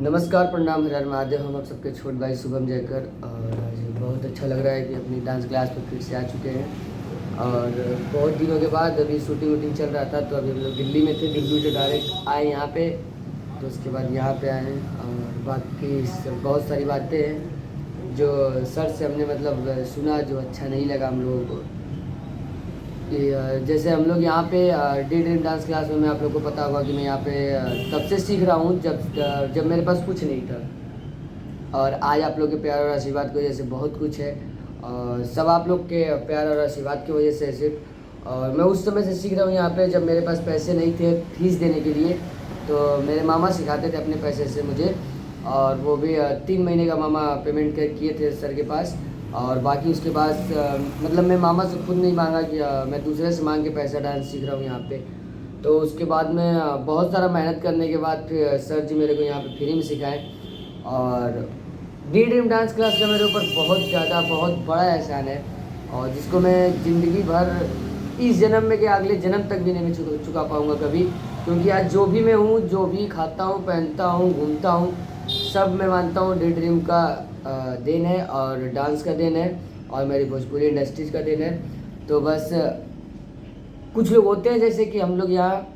नमस्कार, प्रणाम, हर हर महादेव। हम आप सबके छोट भाई शुभम जयकर। और आज बहुत अच्छा लग रहा है कि अपनी डांस क्लास पर फिर से आ चुके हैं। और बहुत दिनों के बाद अभी शूटिंग वूटिंग चल रहा था, तो अभी हम लोग दिल्ली में थे। दिल्ली से डायरेक्ट आए यहाँ पे, तो उसके बाद यहाँ पे आए हैं। और बाकी बहुत सारी बातें हैं जो सर से हमने मतलब सुना, जो अच्छा नहीं लगा हम लोगों को। कि जैसे हम लोग यहाँ पे डी ड्रीम डांस क्लास में, मैं आप लोग को पता होगा कि मैं यहाँ पे तब से सीख रहा हूँ जब मेरे पास कुछ नहीं था। और आज आप लोग के प्यार और आशीर्वाद की वजह से बहुत कुछ है। और सब आप लोग के प्यार और आशीर्वाद की वजह से सिर्फ। और मैं उस समय से सीख रहा हूँ यहाँ पे, जब मेरे पास पैसे नहीं थे फीस देने के लिए, तो मेरे मामा सिखाते थे अपने पैसे से मुझे। और वो भी 3 महीने का मामा पेमेंट किए थे सर के पास। और बाकी उसके बाद मतलब मैं मामा से खुद नहीं मांगा कि मैं दूसरे से मांग के पैसा डांस सीख रहा हूँ यहाँ पे। तो उसके बाद में बहुत सारा मेहनत करने के बाद फिर सर जी मेरे को यहाँ पे फ्री में सिखाए। और डी ड्रीम डांस क्लास का मेरे ऊपर बहुत बड़ा एहसान है, और जिसको मैं ज़िंदगी भर, इस जन्म में कि अगले जन्म तक भी नहीं चुका पाऊँगा कभी। क्योंकि आज जो भी मैं हूँ, जो भी खाता हूँ, पहनता हूँ, घूमता हूँ, सब मैं मानता हूँ डी ड्रीम का देन है, और डांस का देन है, और मेरी भोजपुरी इंडस्ट्रीज़ का देन है। तो बस कुछ लोग होते हैं जैसे कि हम लोग यहाँ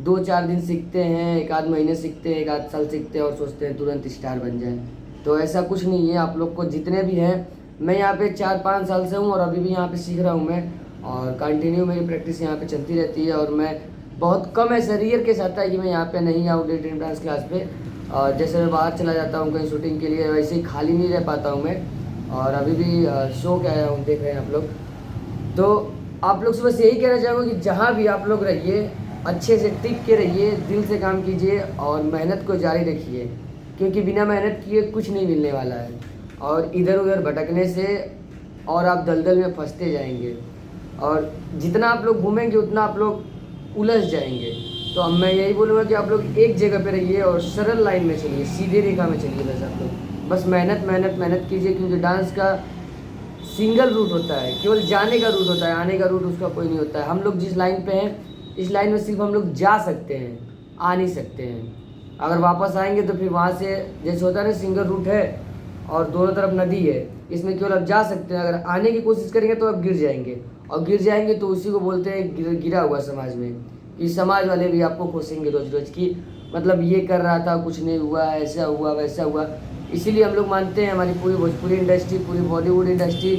2-4 दिन सीखते हैं, एक आध महीने सीखते हैं, एक आध साल सीखते हैं और सोचते हैं तुरंत स्टार बन जाए। तो ऐसा कुछ नहीं है। आप लोग को जितने भी हैं, मैं यहाँ पे 4-5 साल से हूँ और अभी भी यहाँ पे सीख रहा हूँ मैं। और कंटिन्यू मेरी प्रैक्टिस यहाँ पे चलती रहती है। और मैं बहुत कम ऐसा रेयर केस आता है कि मैं यहाँ पे नहीं आऊँ डी ड्रीम डांस क्लास पे। और जैसे मैं बाहर चला जाता हूँ कहीं शूटिंग के लिए, वैसे ही खाली नहीं रह पाता हूँ मैं। और अभी भी शो के आया हूँ, देख रहे हैं आप लोग। तो आप लोग से बस यही कहना चाहूँगा कि जहाँ भी आप लोग रहिए, अच्छे से टिक के रहिए, दिल से काम कीजिए और मेहनत को जारी रखिए। क्योंकि बिना मेहनत किए कुछ नहीं मिलने वाला है। और इधर उधर भटकने से और आप दलदल में फंसते जाएंगे, और जितना आप लोग घूमेंगे उतना आप लोग उलझ जाएंगे। तो अब मैं यही बोलूँगा कि आप लोग एक जगह पे रहिए और सरल लाइन में चलिए, सीधे रेखा में चलिए। बस आप लोग बस मेहनत मेहनत मेहनत कीजिए। क्योंकि डांस का सिंगल रूट होता है, केवल जाने का रूट होता है, आने का रूट उसका कोई नहीं होता है। हम लोग जिस लाइन पे हैं, इस लाइन में सिर्फ हम लोग जा सकते हैं, आ नहीं सकते हैं। अगर वापस आएंगे तो फिर वहाँ से, जैसे होता है ना, सिंगल रूट है और दोनों तरफ नदी है, इसमें केवल आप जा सकते हैं। अगर आने की कोशिश करेंगे तो आप गिर जाएंगे, और गिर जाएंगे तो उसी को बोलते हैं गिरा हुआ समाज में। कि समाज वाले भी आपको कोसेंगे रोज रोज की, मतलब ये कर रहा था, कुछ नहीं हुआ, ऐसा हुआ वैसा हुआ। इसीलिए हम लोग मानते हैं, हमारी पूरी भोजपुरी इंडस्ट्री, पूरी बॉलीवुड इंडस्ट्री,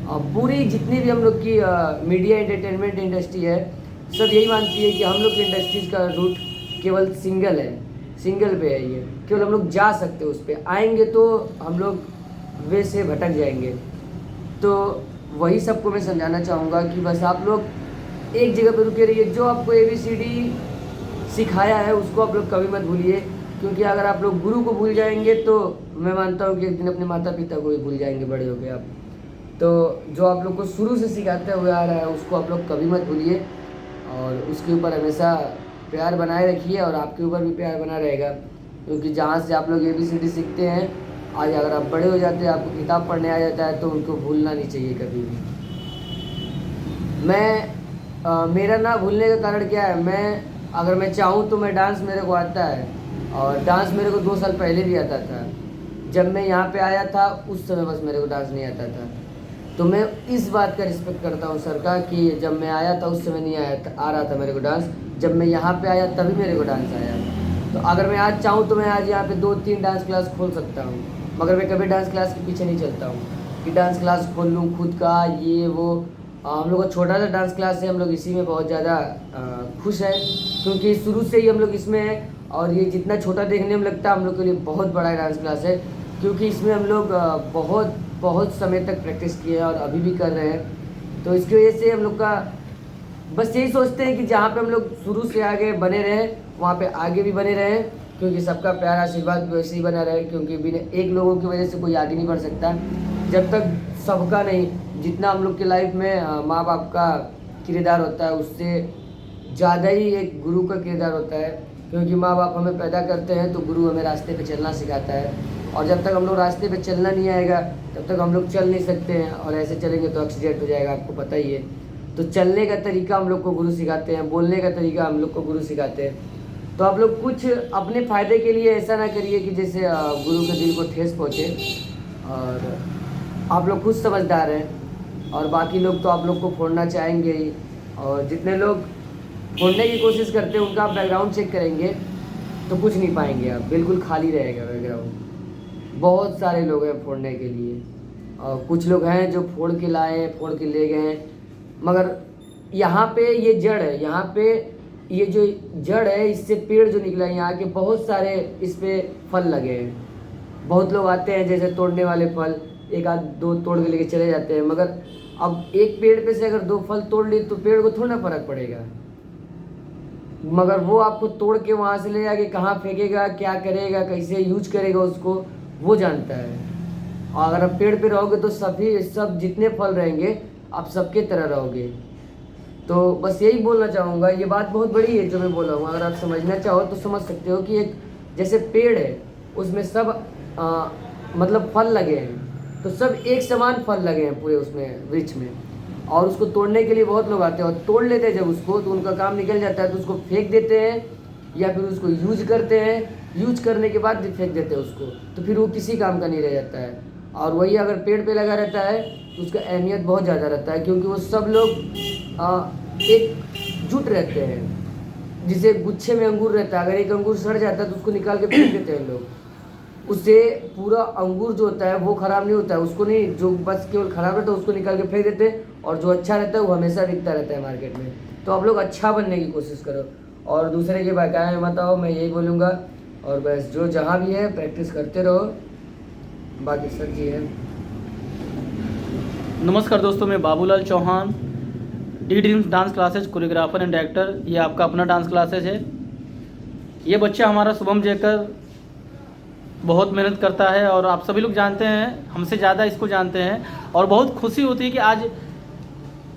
पूरी जितनी भी हम लोग की मीडिया एंटरटेनमेंट इंडस्ट्री है, सब यही मानती है कि हम लोग की इंडस्ट्रीज़ का रूट केवल सिंगल है, सिंगल पे है ये। केवल हम लोग जा सकते हैं उस पर, आएंगे तो हम लोग वे से भटक जाएंगे। तो वही सबको मैं समझाना चाहूँगा कि बस आप लोग एक जगह पर रुके रहिए। जो आपको ABCD सिखाया है उसको आप लोग कभी मत भूलिए। क्योंकि अगर आप लोग गुरु को भूल जाएंगे तो मैं मानता हूँ कि एक दिन अपने माता पिता को भी भूल जाएंगे, बड़े हो गए आप। तो जो आप लोग को शुरू से सिखाते हुए आ रहा है उसको आप लोग कभी मत भूलिए, और उसके ऊपर हमेशा प्यार बनाए रखिए, और आपके ऊपर भी प्यार बना रहेगा। क्योंकि जहाँ से आप लोग ABCD सीखते हैं, आज अगर आप बड़े हो जाते हैं, आपको किताब पढ़ने आ जाता है, तो उनको भूलना नहीं चाहिए कभी भी। मेरा ना भूलने का कारण क्या है, अगर मैं चाहूँ तो मैं डांस मेरे को आता है। और डांस मेरे को 2 साल पहले भी आता था। जब मैं यहाँ पे आया था उस समय बस मेरे को डांस नहीं आता था। तो मैं इस बात का रिस्पेक्ट करता हूँ सर का, कि जब मैं आया था उस समय नहीं आ रहा था मेरे को डांस। जब मैं यहाँ पे आया तभी मेरे को डांस आया। तो अगर मैं आज चाहूँ तो मैं आज यहाँ पे 2-3 डांस क्लास खोल सकता हूँ, मगर मैं कभी डांस क्लास के पीछे नहीं चलता हूँ कि डांस क्लास खोल लूँ खुद का, ये वो। हम लोग का छोटा सा डांस क्लास है, हम लोग इसी में बहुत ज़्यादा खुश हैं। क्योंकि शुरू से ही हम लोग इसमें हैं, और ये जितना छोटा देखने में लगता है, हम लोग के लिए बहुत बड़ा डांस क्लास है। क्योंकि इसमें हम लोग बहुत बहुत समय तक प्रैक्टिस किए हैं और अभी भी कर रहे हैं। तो इसकी वजह से हम लोग का बस यही सोचते हैं कि जहाँ पे हम लोग शुरू से आगे बने रहें, वहाँ पे आगे भी बने रहें। क्योंकि सबका प्यार आशीर्वाद वैसे ही बना रहे। क्योंकि बिना एक लोगों की वजह से कोई आगे नहीं बढ़ सकता, जब तक सबका नहीं। जितना हम लोग के लाइफ में माँ बाप का किरदार होता है, उससे ज़्यादा ही एक गुरु का किरदार होता है। क्योंकि माँ बाप हमें पैदा करते हैं तो गुरु हमें रास्ते पे चलना सिखाता है। और जब तक हम लोग रास्ते पे चलना नहीं आएगा, तब तक हम लोग चल नहीं सकते हैं। और ऐसे चलेंगे तो एक्सीडेंट हो जाएगा, आपको पता ही है। तो चलने का तरीका हम लोग को गुरु सिखाते हैं, बोलने का तरीका हम लोग को गुरु सिखाते हैं। तो आप लोग कुछ अपने फ़ायदे के लिए ऐसा ना करिए कि जैसे गुरु के दिल को ठेस पहुँचे। और आप लोग खुद समझदार हैं और बाकी लोग तो आप लोग को फोड़ना चाहेंगे ही। और जितने लोग फोड़ने की कोशिश करते हैं उनका आप बैकग्राउंड चेक करेंगे तो कुछ नहीं पाएंगे आप, बिल्कुल खाली रहेगा बैकग्राउंड। बहुत सारे लोग हैं फोड़ने के लिए और कुछ लोग हैं जो फोड़ के लाए हैं, फोड़ के ले गए हैं। मगर यहाँ पे ये जड़ है, यहाँ पे ये जो जड़ है इससे पेड़ जो निकला है यहाँ के बहुत सारे इस पे फल लगे हैं। बहुत लोग आते हैं जैसे तोड़ने वाले फल, एक आध दो तोड़ के लेके चले जाते हैं। मगर अब एक पेड़ पे से अगर 2 फल तोड़ लिए तो पेड़ को थोड़ा ना फर्क पड़ेगा। मगर वो आपको तोड़ के वहाँ से ले जाके कहाँ फेंकेगा, क्या करेगा, कैसे यूज करेगा उसको, वो जानता है। और अगर आप पेड़ पे रहोगे तो सब जितने फल रहेंगे आप सबके तरह रहोगे। तो बस यही बोलना चाहूँगा। ये बात बहुत बड़ी है जो मैं बोल रहा हूँ, अगर आप समझना चाहो तो समझ सकते हो कि एक जैसे पेड़ है उसमें सब मतलब फल लगे हैं, तो सब एक समान फल लगे हैं पूरे उसमें वृक्ष में। और उसको तोड़ने के लिए बहुत लोग आते हैं और तोड़ लेते हैं जब उसको, तो उनका काम निकल जाता है तो उसको फेंक देते हैं या फिर उसको यूज करते हैं। यूज करने के बाद फेंक देते हैं उसको, तो फिर वो किसी काम का नहीं रह जाता है। और वही अगर पेड़ पे लगा रहता है तो उसका अहमियत बहुत ज़्यादा रहता है, क्योंकि वो सब लोग एकजुट रहते हैं। जिसे गुच्छे में अंगूर रहता है, अगर एक अंगूर सड़ जाता है तो उसको निकाल के फेंक देते हैं लोग। उससे पूरा अंगूर जो होता है वो ख़राब नहीं होता है, उसको नहीं, जो बस केवल ख़राब रहता है उसको निकाल के फेंक देते हैं। और जो अच्छा रहता है वो हमेशा बिकता रहता है मार्केट में। तो आप लोग अच्छा बनने की कोशिश करो और दूसरे के बकाया में मत आओ, मैं यही बोलूँगा। और बस जो जहाँ भी है प्रैक्टिस करते रहो। बाकी सर जी है। नमस्कार दोस्तों, मैं Babulal Chauhan, D dreams dance classes choreographer and director. ये आपका अपना डांस क्लासेज है। ये बच्चा हमारा शुभम जयकर बहुत मेहनत करता है और आप सभी लोग जानते हैं, हमसे ज़्यादा इसको जानते हैं। और बहुत खुशी होती है कि आज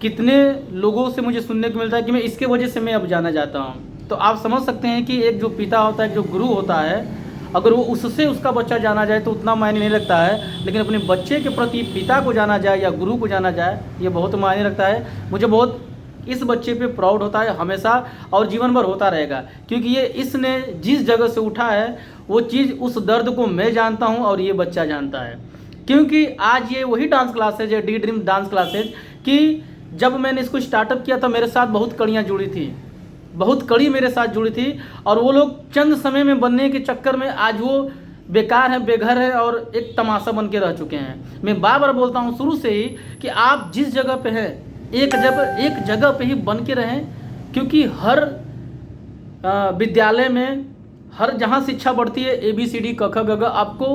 कितने लोगों से मुझे सुनने को मिलता है कि मैं इसके वजह से मैं अब जाना चाहता हूँ। तो आप समझ सकते हैं कि एक जो पिता होता है, जो गुरु होता है, अगर वो उससे उसका बच्चा जाना जाए तो उतना मायने नहीं रखता है, लेकिन अपने बच्चे के प्रति पिता को जाना जाए या गुरु को जाना जाए, ये बहुत मायने रखता है। मुझे बहुत इस बच्चे पे प्राउड होता है हमेशा और जीवन भर होता रहेगा, क्योंकि ये इसने जिस जगह से उठा है वो चीज़, उस दर्द को मैं जानता हूँ और ये बच्चा जानता है। क्योंकि आज ये वही डांस क्लासेज है, डी ड्रीम डांस क्लासेज, कि जब मैंने इसको स्टार्टअप किया था मेरे साथ बहुत कड़ियाँ जुड़ी थी, बहुत कड़ी मेरे साथ जुड़ी थी। और वो लोग चंद समय में बनने के चक्कर में आज वो बेकार है, बेघर है और एक तमाशा बन के रह चुके हैं। मैं बार बार बोलता हूँ शुरू से ही कि आप जिस जगह पे हैं एक जगह पे ही बन के रहें, क्योंकि हर विद्यालय में, हर जहाँ शिक्षा बढ़ती है ABCD क ख ग घ आपको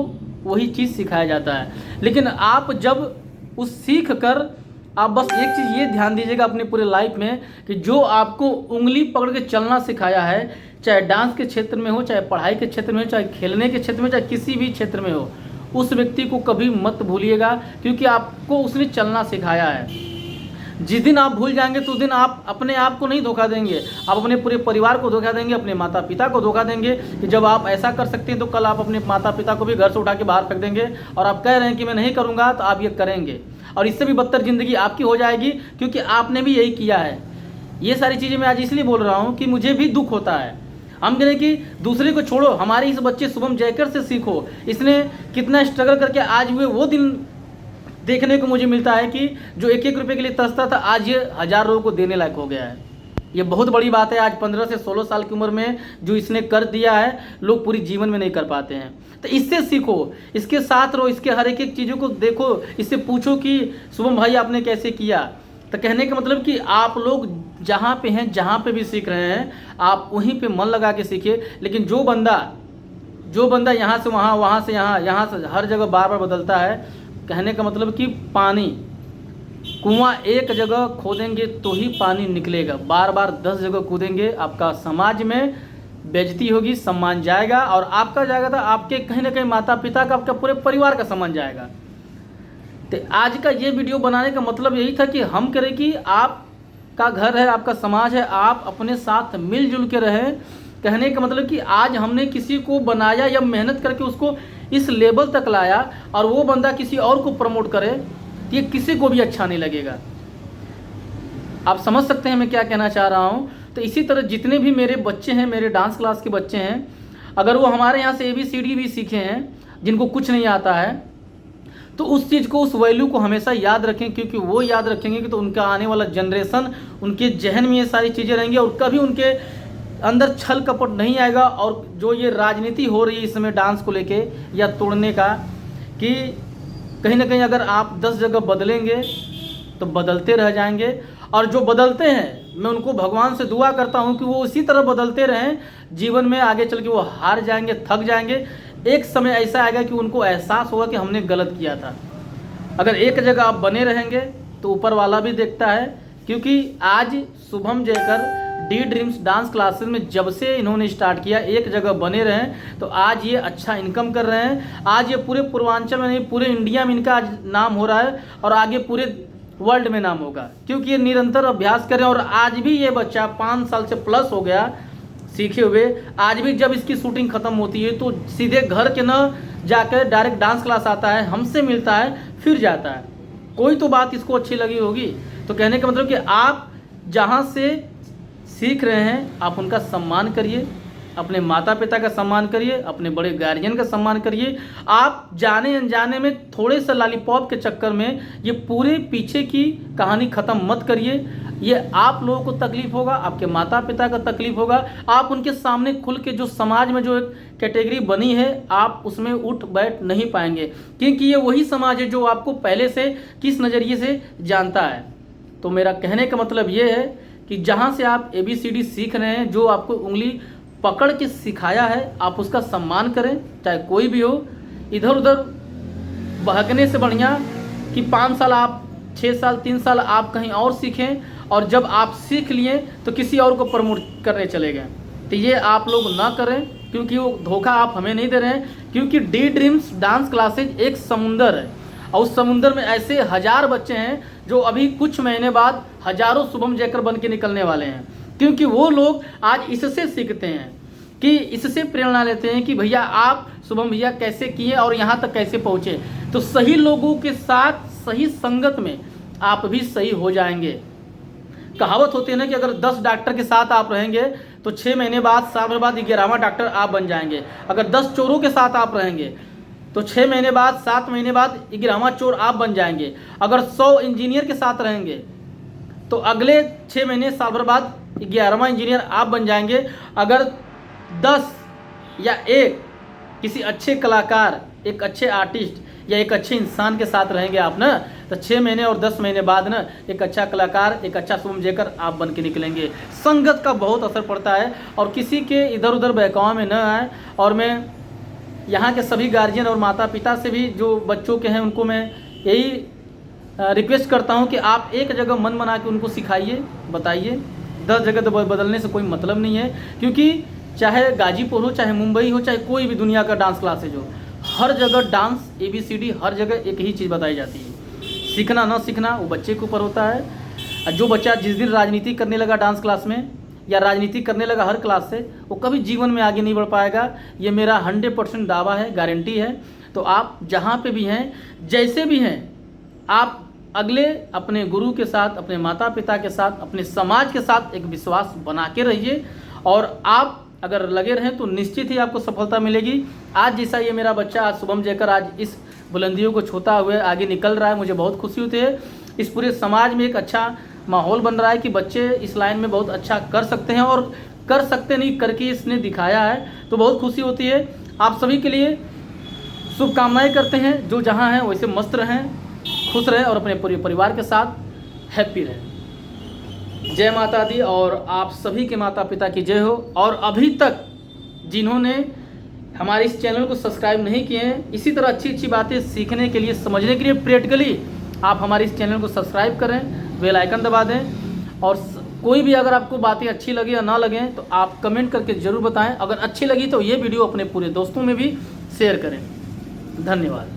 वही चीज़ सिखाया जाता है। लेकिन आप जब उस सीख कर, आप बस एक चीज़ ये ध्यान दीजिएगा अपने पूरे लाइफ में कि जो आपको उंगली पकड़ के चलना सिखाया है, चाहे डांस के क्षेत्र में हो, चाहे पढ़ाई के क्षेत्र में हो, चाहे खेलने के क्षेत्र में, चाहे किसी भी क्षेत्र में हो, उस व्यक्ति को कभी मत भूलिएगा, क्योंकि आपको उसने चलना सिखाया है। जिस दिन आप भूल जाएंगे तो उस दिन आप अपने आप को नहीं धोखा देंगे, आप अपने पूरे परिवार को धोखा देंगे, अपने माता पिता को धोखा देंगे। कि जब आप ऐसा कर सकते हैं तो कल आप अपने माता पिता को भी घर से उठा के बाहर फेंक देंगे। और आप कह रहे हैं कि मैं नहीं करूँगा, तो आप ये करेंगे और इससे भी बदतर ज़िंदगी आपकी हो जाएगी, क्योंकि आपने भी यही किया है। ये सारी चीज़ें मैं आज इसलिए बोल रहा हूँ कि मुझे भी दुख होता है। हम कहें कि दूसरे को छोड़ो, हमारे इस बच्चे शुभम जयकर से सीखो। इसने कितना स्ट्रगल करके आज वो दिन देखने को मुझे मिलता है कि जो 1-1 रुपये के लिए तरसता था, आज ये 1000 लोगों को देने लायक हो गया है। ये बहुत बड़ी बात है। आज 15 से 16 साल की उम्र में जो इसने कर दिया है, लोग पूरी जीवन में नहीं कर पाते हैं। तो इससे सीखो, इसके साथ रहो, इसके हर एक चीज़ों को देखो, इससे पूछो कि शुभम भाई आपने कैसे किया। तो कहने का मतलब कि आप लोग जहाँ पे हैं, जहाँ पे भी सीख रहे हैं, आप वहीं पे मन लगा के सीखिए। लेकिन जो बंदा यहाँ से वहाँ, वहाँ से यहाँ, यहाँ से हर जगह बार बार बदलता है, कहने का मतलब कि पानी, कुआं एक जगह खोदेंगे तो ही पानी निकलेगा। बार बार 10 जगह कूदेंगे, आपका समाज में बेइज्जती होगी, सम्मान जाएगा। और आपका जाएगा तो आपके कहीं ना कहीं माता पिता का, आपका पूरे परिवार का सम्मान जाएगा। तो आज का ये वीडियो बनाने का मतलब यही था कि हम करें कि आपका घर है, आपका समाज है, आप अपने साथ मिलजुल के रहें। कहने का मतलब कि आज हमने किसी को बनाया या मेहनत करके उसको इस लेवल तक लाया और वो बंदा किसी और को प्रमोट करे, तो ये किसी को भी अच्छा नहीं लगेगा। आप समझ सकते हैं मैं क्या कहना चाह रहा हूँ। तो इसी तरह जितने भी मेरे बच्चे हैं, मेरे डांस क्लास के बच्चे हैं, अगर वो हमारे यहाँ से ABCD भी सीखे हैं, जिनको कुछ नहीं आता है, तो उस चीज़ को, उस वैल्यू को हमेशा याद रखें, क्योंकि वो याद रखेंगे कि तो उनका आने वाला जनरेशन, उनके जहन में ये सारी चीज़ें रहेंगी और कभी उनके अंदर छल कपट नहीं आएगा। और जो ये राजनीति हो रही है इस समय डांस को लेके या तोड़ने का, कि कहीं ना कहीं अगर आप 10 जगह बदलेंगे तो बदलते रह जाएंगे। और जो बदलते हैं, मैं उनको भगवान से दुआ करता हूँ कि वो इसी तरह बदलते रहें, जीवन में आगे चल के वो हार जाएंगे, थक जाएंगे। एक समय ऐसा आएगा कि उनको एहसास होगा कि हमने गलत किया था। अगर एक जगह आप बने रहेंगे तो ऊपर वाला भी देखता है, क्योंकि आज Shubham Jaykar D dreams dance classes में जब से इन्होंने स्टार्ट किया, एक जगह बने रहें तो आज ये अच्छा इनकम कर रहे हैं। आज ये पूरे पूर्वांचल में नहीं, पूरे इंडिया में इनका आज नाम हो रहा है और आगे पूरे वर्ल्ड में नाम होगा, क्योंकि ये निरंतर अभ्यास करें। और आज भी ये बच्चा 5 साल से प्लस हो गया सीखे हुए, आज भी जब इसकी शूटिंग ख़त्म होती है तो सीधे घर के न जाकर डायरेक्ट डांस क्लास आता है, हमसे मिलता है, फिर जाता है। कोई तो बात इसको अच्छी लगी होगी। तो कहने का मतलब कि आप जहाँ से सीख रहे हैं आप उनका सम्मान करिए, अपने माता पिता का सम्मान करिए, अपने बड़े गार्जियन का सम्मान करिए। आप जाने अनजाने में थोड़े से लॉलीपॉप के चक्कर में ये पूरे पीछे की कहानी ख़त्म मत करिए। ये आप लोगों को तकलीफ होगा, आपके माता पिता का तकलीफ होगा। आप उनके सामने खुल के, जो समाज में जो एक कैटेगरी बनी है, आप उसमें उठ बैठ नहीं पाएंगे, क्योंकि ये वही समाज है जो आपको पहले से किस नज़रिए से जानता है। तो मेरा कहने का मतलब ये है कि जहाँ से आप ABCD सीख रहे हैं, जो आपको उंगली पकड़ के सिखाया है, आप उसका सम्मान करें, चाहे कोई भी हो। इधर उधर भागने से बढ़िया कि 5 साल आप, 6 साल, 3 साल आप कहीं और सीखें, और जब आप सीख लिए तो किसी और को प्रमोट करने चले गए। तो ये आप लोग ना करें, क्योंकि वो धोखा आप हमें नहीं दे रहे हैं। क्योंकि डी ड्रीम्स डांस क्लासेज एक समुंदर है, और उस समुंदर में ऐसे 1000 बच्चे हैं जो अभी कुछ महीने बाद हजारों शुभम जयकर बन के निकलने वाले हैं। क्योंकि वो लोग आज इससे सीखते हैं, कि इससे प्रेरणा लेते हैं कि भैया आप, शुभम भैया कैसे किए और यहाँ तक कैसे पहुँचे। तो सही लोगों के साथ, सही संगत में आप भी सही हो जाएंगे। कहावत होती है ना कि अगर 10 डॉक्टर के साथ आप रहेंगे तो 6 महीने बाद, साल भर बाद 11वां डॉक्टर आप बन जाएंगे। अगर 10 चोरों के साथ आप रहेंगे तो 6 महीने बाद, 7 महीने बाद 11वां चोर आप बन जाएंगे। अगर 100 इंजीनियर के साथ रहेंगे तो अगले 6 महीने, साल भर बाद 11वां इंजीनियर आप बन जाएंगे। अगर 10 या 1 किसी अच्छे कलाकार, एक अच्छे आर्टिस्ट या एक अच्छे इंसान के साथ रहेंगे आप ना, तो 6 महीने और 10 महीने बाद ना एक अच्छा कलाकार, एक अच्छा शुभम जयकर आप बन के निकलेंगे। संगत का बहुत असर पड़ता है, और किसी के इधर उधर बहकाव में न आए। और मैं यहाँ के सभी गार्जियन और माता पिता से भी, जो बच्चों के हैं, उनको मैं यही रिक्वेस्ट करता हूँ कि आप एक जगह मन बना के उनको सिखाइए, बताइए। 10 जगह तो बदलने से कोई मतलब नहीं है, क्योंकि चाहे गाजीपुर हो, चाहे मुंबई हो, चाहे कोई भी दुनिया का डांस क्लासेज हो, हर जगह डांस ABCD, हर जगह एक ही चीज़ बताई जाती है। सीखना ना सीखना वो बच्चे के ऊपर होता है। जो बच्चा जिस दिन राजनीति करने लगा डांस क्लास में, या राजनीति करने लगा हर क्लास से, वो कभी जीवन में आगे नहीं बढ़ पाएगा। ये मेरा 100% दावा है, गारंटी है। तो आप जहाँ पे भी हैं, जैसे भी हैं, आप अगले अपने गुरु के साथ, अपने माता पिता के साथ, अपने समाज के साथ एक विश्वास बना के रहिए। और आप अगर लगे रहें तो निश्चित ही आपको सफलता मिलेगी। आज जैसा ये मेरा बच्चा, आज शुभम जयकर, आज इस बुलंदियों को छूता हुए आगे निकल रहा है, मुझे बहुत खुशी होती है। इस पूरे समाज में एक अच्छा माहौल बन रहा है कि बच्चे इस लाइन में बहुत अच्छा कर सकते हैं, और कर सकते नहीं, करके इसने दिखाया है। तो बहुत खुशी होती है। आप सभी के लिए शुभकामनाएं करते हैं। जो जहाँ हैं वैसे मस्त रहें, खुश रहें, और अपने पूरे परिवार के साथ हैप्पी रहें। जय माता दी, और आप सभी के माता पिता की जय हो। और अभी तक जिन्होंने हमारे इस चैनल को सब्सक्राइब नहीं किए हैं, इसी तरह अच्छी अच्छी बातें सीखने के लिए, समझने के लिए प्रैक्टिकली, आप हमारे इस चैनल को सब्सक्राइब करें, बेल आइकन दबा दें। और कोई भी अगर आपको बातें अच्छी लगी या ना लगें तो आप कमेंट करके ज़रूर बताएं। अगर अच्छी लगी तो ये वीडियो अपने पूरे दोस्तों में भी शेयर करें। धन्यवाद।